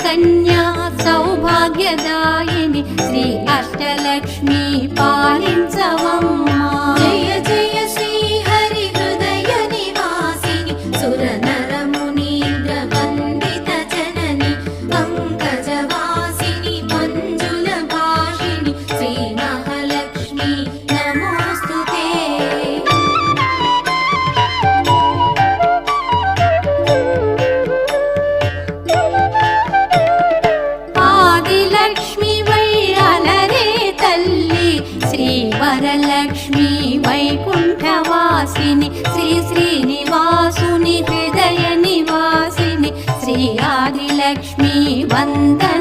కన్యా సౌభాగ్యదాయిని శ్రీ అష్టలక్ష్మి పాలించవమ్మా. జయ జయ శ్రీ హరి హృదయ నివాసిని సుర నర మునీంద్ర వందిత జనని పంకజవాసిని మంజుల భాషిణి శ్రీ మహాలక్ష్మి నమోస్తుతే. ఆదిలక్ష్మి వై అలరే తల్లి శ్రీ వరలక్ష్మి వైకుంఠవాసిని శ్రీ శ్రీనివాసుని హృదయ నివాసిని శ్రీ ఆదిలక్ష్మి వందన